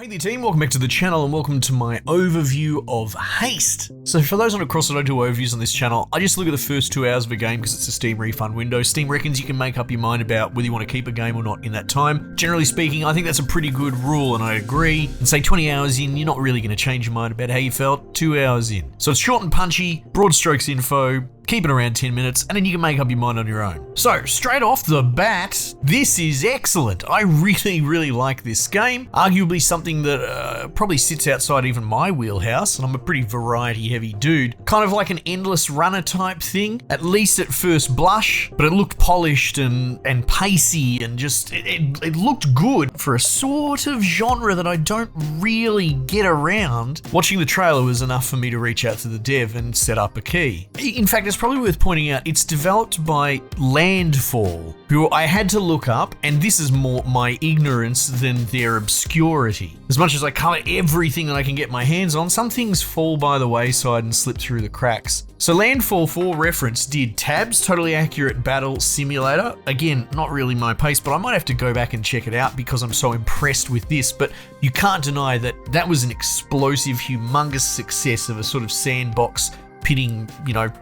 Hey there team, welcome back to the channel and welcome to my overview of Haste. So for those on across that don't do overviews on this channel, I just look at the first 2 hours of a game because it's a Steam refund window. Steam reckons you can make up your mind about whether you want to keep a game or not in that time. Generally speaking, I think that's a pretty good rule and I agree. And say 20 hours in, you're not really going to change your mind about how you felt 2 hours in. So it's short and punchy, broad strokes info, keep it around 10 minutes, and then you can make up your mind on your own. So, straight off the bat, this is excellent. I really like this game. Arguably something that probably sits outside even my wheelhouse, and I'm a pretty variety-heavy dude. Kind of like an endless runner type thing, at least at first blush, but it looked polished and pacey, and just, it looked good for a sort of genre that I don't really get around. Watching the trailer was enough for me to reach out to the dev and set up a key. In fact, it's probably worth pointing out, it's developed by Landfall, who I had to look up, and this is more my ignorance than their obscurity. As much as I cover everything that I can get my hands on, some things fall by the wayside and slip through the cracks. So Landfall, for reference, did Tabs, Totally Accurate Battle Simulator. Again, not really my pace, but I might have to go back and check it out because I'm so impressed with this, but you can't deny that that was an explosive, humongous success of a sort of sandbox pitting,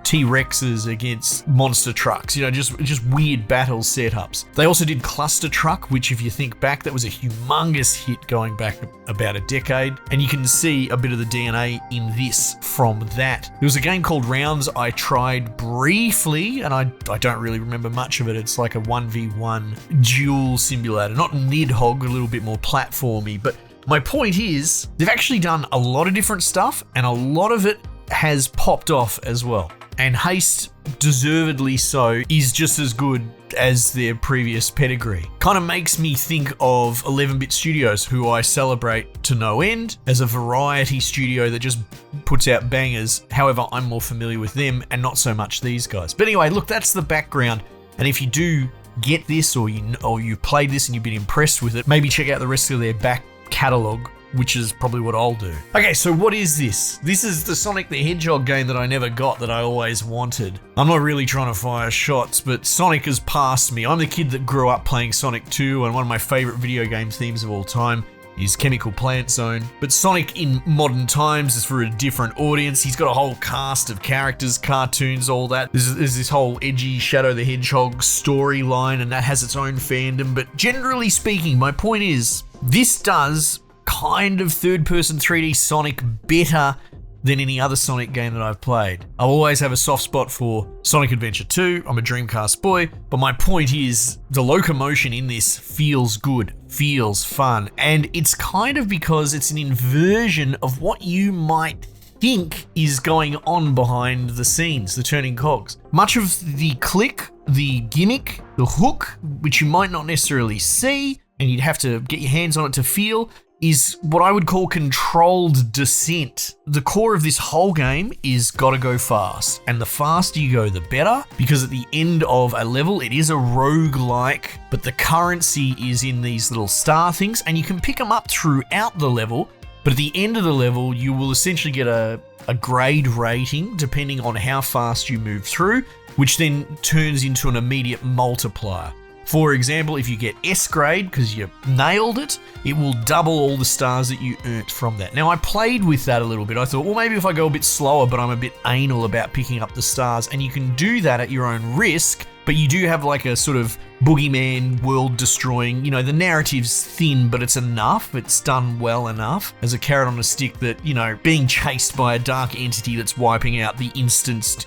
T-Rexes against monster trucks, just weird battle setups. They also did Cluster Truck, which if you think back, that was a humongous hit going back about a decade, and you can see a bit of the DNA in this from that. There was a game called Rounds I tried briefly, and I don't really remember much of it. It's like a 1v1 duel simulator, not Nidhogg, a little bit more platformy, but my point is, they've actually done a lot of different stuff, and a lot of it has popped off as well. And Haste, deservedly so, is just as good as their previous pedigree. Kind of makes me think of 11-Bit Studios, who I celebrate to no end, as a variety studio that just puts out bangers. However, I'm more familiar with them and not so much these guys. But anyway, look, that's the background. And if you do get this, or you've played this and you've been impressed with it, maybe check out the rest of their back catalogue, which is probably what I'll do. Okay, so what is this? This is the Sonic the Hedgehog game that I never got that I always wanted. I'm not really trying to fire shots, but Sonic has passed me. I'm the kid that grew up playing Sonic 2, and one of my favorite video game themes of all time is Chemical Plant Zone. But Sonic in modern times is for a different audience. He's got a whole cast of characters, cartoons, all that. There's this whole edgy Shadow the Hedgehog storyline, and that has its own fandom. But generally speaking, my point is, this does kind of third-person 3D Sonic better than any other Sonic game that I've played. I'll always have a soft spot for Sonic Adventure 2. I'm a Dreamcast boy, but my point is the locomotion in this feels good, feels fun, and it's kind of because it's an inversion of what you might think is going on behind the scenes, the turning cogs. Much of the click, the gimmick, the hook, which you might not necessarily see, and you'd have to get your hands on it to feel, is what I would call controlled descent. The core of this whole game is gotta go fast, and the faster you go, the better, because at the end of a level, it is a roguelike, but the currency is in these little star things, and you can pick them up throughout the level, but at the end of the level, you will essentially get a grade rating, depending on how fast you move through, which then turns into an immediate multiplier. For example, if you get S grade because you nailed it, it will double all the stars that you earned from that. Now, I played with that a little bit. I thought, well, maybe if I go a bit slower, but I'm a bit anal about picking up the stars, and you can do that at your own risk, but you do have like a sort of boogeyman, world-destroying, the narrative's thin, but it's enough. It's done well enough as a carrot on a stick that, being chased by a dark entity that's wiping out the instanced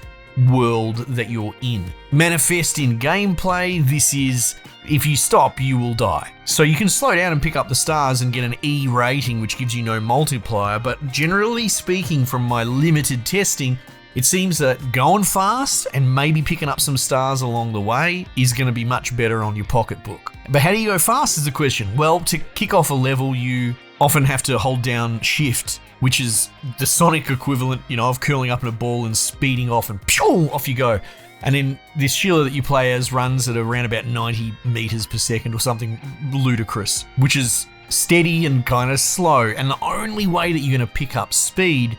world that you're in. Manifest in gameplay, this is, if you stop, you will die. So you can slow down and pick up the stars and get an E rating, which gives you no multiplier, but generally speaking, from my limited testing, it seems that going fast and maybe picking up some stars along the way is going to be much better on your pocketbook. But how do you go fast is the question. Well, to kick off a level, you often have to hold down shift, which is the Sonic equivalent, of curling up in a ball and speeding off and pew, off you go. And then this Sheila that you play as runs at around about 90 meters per second or something ludicrous, which is steady and kind of slow. And the only way that you're going to pick up speed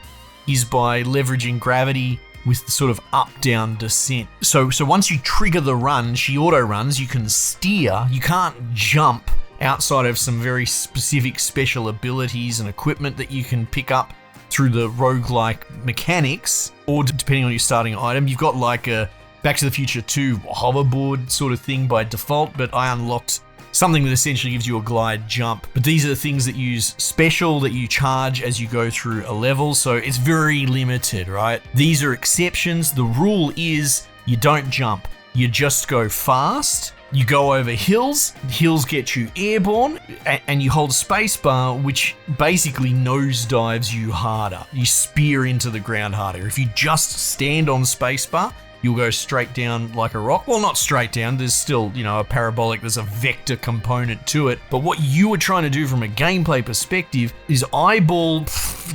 is by leveraging gravity with the sort of up-down descent. So once you trigger the run, she auto runs, you can steer, you can't jump outside of some very specific special abilities and equipment that you can pick up through the roguelike mechanics, or depending on your starting item. You've got like a Back to the Future 2 hoverboard sort of thing by default, but I unlocked something that essentially gives you a glide jump. But these are the things that use special, that you charge as you go through a level, so it's very limited, right? These are exceptions. The rule is you don't jump. You just go fast. You go over hills. Hills get you airborne, and you hold spacebar, which basically nosedives you harder. You spear into the ground harder. If you just stand on spacebar, you'll go straight down like a rock. Well, not straight down. There's still, a parabolic, there's a vector component to it. But what you were trying to do from a gameplay perspective is eyeball,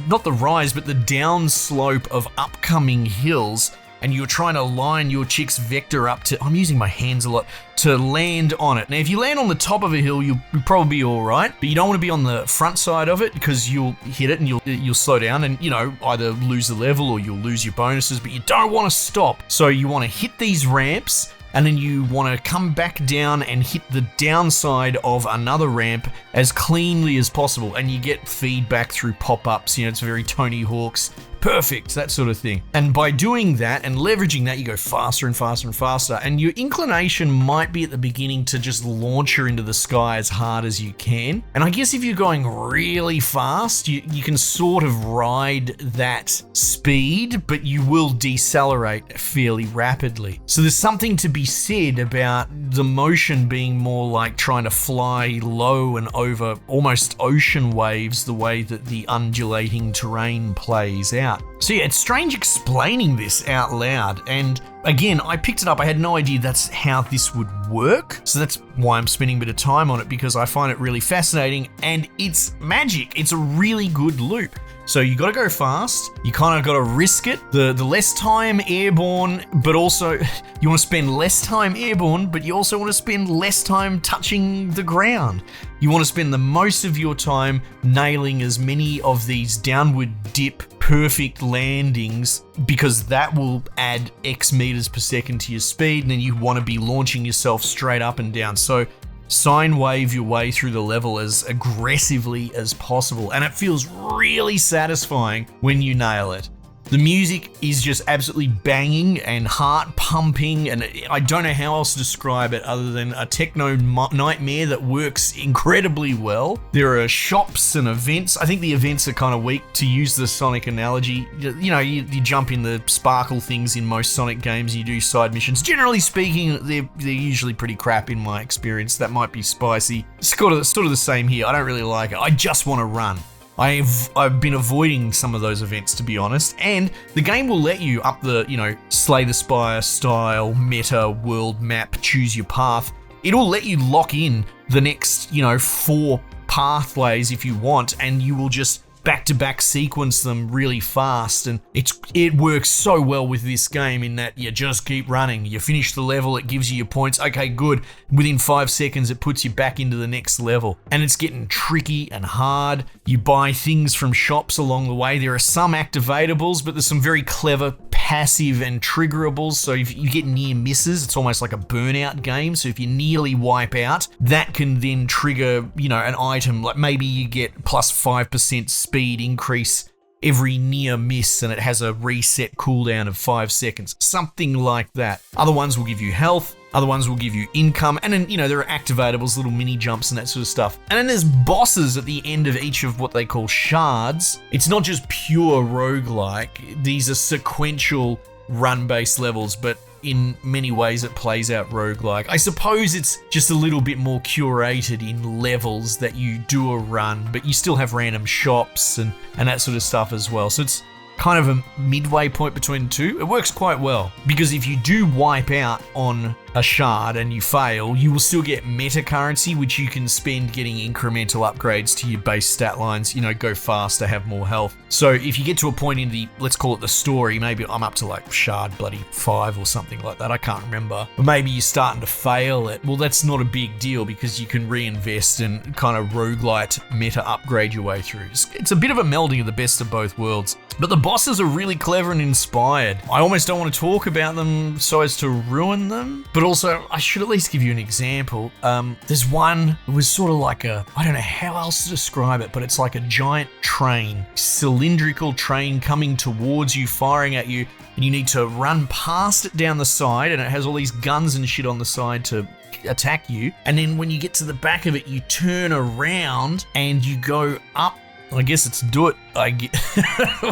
not the rise, but the downslope of upcoming hills. And you're trying to line your chick's vector up to, I'm using my hands a lot, to land on it. Now, if you land on the top of a hill, you'll probably be all right, but you don't want to be on the front side of it because you'll hit it and you'll slow down and, either lose the level or you'll lose your bonuses, but you don't want to stop. So you want to hit these ramps, and then you want to come back down and hit the downside of another ramp as cleanly as possible, and you get feedback through pop-ups. It's very Tony Hawk's. Perfect, that sort of thing. And by doing that and leveraging that, you go faster and faster and faster. And your inclination might be at the beginning to just launch her into the sky as hard as you can. And I guess if you're going really fast, you can sort of ride that speed, but you will decelerate fairly rapidly. So there's something to be said about the motion being more like trying to fly low and over almost ocean waves, the way that the undulating terrain plays out. So yeah, it's strange explaining this out loud, and again, I picked it up, I had no idea that's how this would work, so that's why I'm spending a bit of time on it, because I find it really fascinating, and it's magic. It's a really good loop. So you gotta go fast, you kind of gotta risk it, the less time airborne, but also you wanna spend less time airborne, but you also wanna spend less time touching the ground. You wanna spend the most of your time nailing as many of these downward dip perfect landings, because that will add X meters per second to your speed, and then you wanna be launching yourself straight up and down. So sine wave your way through the level as aggressively as possible, and it feels really satisfying when you nail it. The music is just absolutely banging and heart pumping, and I don't know how else to describe it other than a techno nightmare that works incredibly well. There are shops and events. I think the events are kind of weak, to use the Sonic analogy. You jump in the sparkle things in most Sonic games, you do side missions. Generally speaking, they're usually pretty crap in my experience. That might be spicy. It's sort of the same here. I don't really like it. I just want to run. I've been avoiding some of those events, to be honest, and the game will let you up the, Slay the Spire style meta world map, choose your path. It'll let you lock in the next, 4 pathways if you want, and you will just back-to-back sequence them really fast, and it works so well with this game in that you just keep running. You finish the level, it gives you your points. Okay, good. Within 5 seconds, it puts you back into the next level, and it's getting tricky and hard. You buy things from shops along the way. There are some activatables, but there's some very clever passive and triggerables. So if you get near misses, it's almost like a burnout game. So if you nearly wipe out, that can then trigger, an item, like maybe you get plus 5% speed increase every near miss, and it has a reset cooldown of 5 seconds, something like that. Other ones will give you health, other ones will give you income, and then, there are activatables, little mini jumps and that sort of stuff. And then there's bosses at the end of each of what they call shards. It's not just pure roguelike, these are sequential run-based levels, but in many ways it plays out roguelike. I suppose it's just a little bit more curated in levels that you do a run, but you still have random shops and that sort of stuff as well. So it's kind of a midway point between the two. It works quite well, because if you do wipe out on a shard and you fail, you will still get meta currency, which you can spend getting incremental upgrades to your base stat lines, go faster, have more health. So if you get to a point in the, let's call it the story, maybe I'm up to like shard bloody 5 or something like that, I can't remember, but maybe you're starting to fail it, well, that's not a big deal, because you can reinvest and kind of roguelite meta upgrade your way through. It's a bit of a melding of the best of both worlds. But the bosses are really clever and inspired. I almost don't want to talk about them so as to ruin them, But also, I should at least give you an example. There's one, it was sort of like I don't know how else to describe it, but it's like a giant train, cylindrical train coming towards you, firing at you, and you need to run past it down the side, and it has all these guns and shit on the side to attack you. And then when you get to the back of it, you turn around and you go up. I guess it's do it,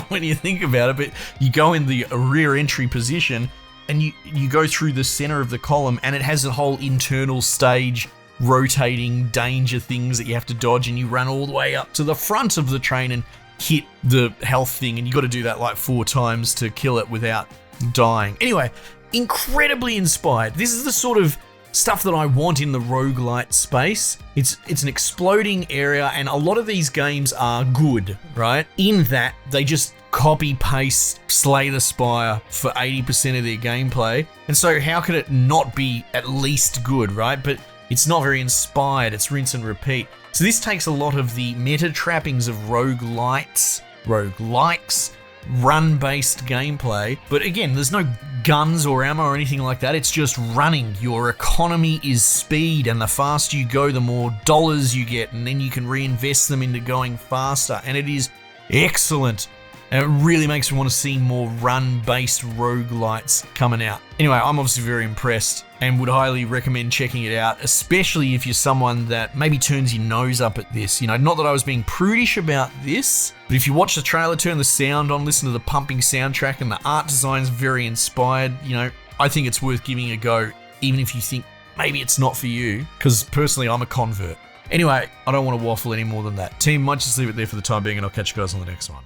when you think about it, but you go in the rear entry position and you go through the center of the column, and it has a whole internal stage rotating danger things that you have to dodge, and you run all the way up to the front of the train and hit the health thing, and you got to do that like 4 times to kill it without dying. Anyway, incredibly inspired. This is the sort of stuff that I want in the roguelite space. It's an exploding area, and a lot of these games are good, right? In that they just copy paste Slay the Spire for 80% of their gameplay. And so how could it not be at least good, right? But it's not very inspired, it's rinse and repeat. So this takes a lot of the meta trappings of roguelites, roguelikes, run-based gameplay, but again, there's no guns or ammo or anything like that. It's just running. Your economy is speed, and the faster you go, the more dollars you get, and then you can reinvest them into going faster, and it is excellent. And it really makes me want to see more run-based roguelites coming out. Anyway, I'm obviously very impressed and would highly recommend checking it out, especially if you're someone that maybe turns your nose up at this. You know, not that I was being prudish about this, but if you watch the trailer, turn the sound on, listen to the pumping soundtrack, and the art design's very inspired, you know, I think it's worth giving a go, even if you think maybe it's not for you, because personally, I'm a convert. Anyway, I don't want to waffle any more than that. Team, might just leave it there for the time being, and I'll catch you guys on the next one.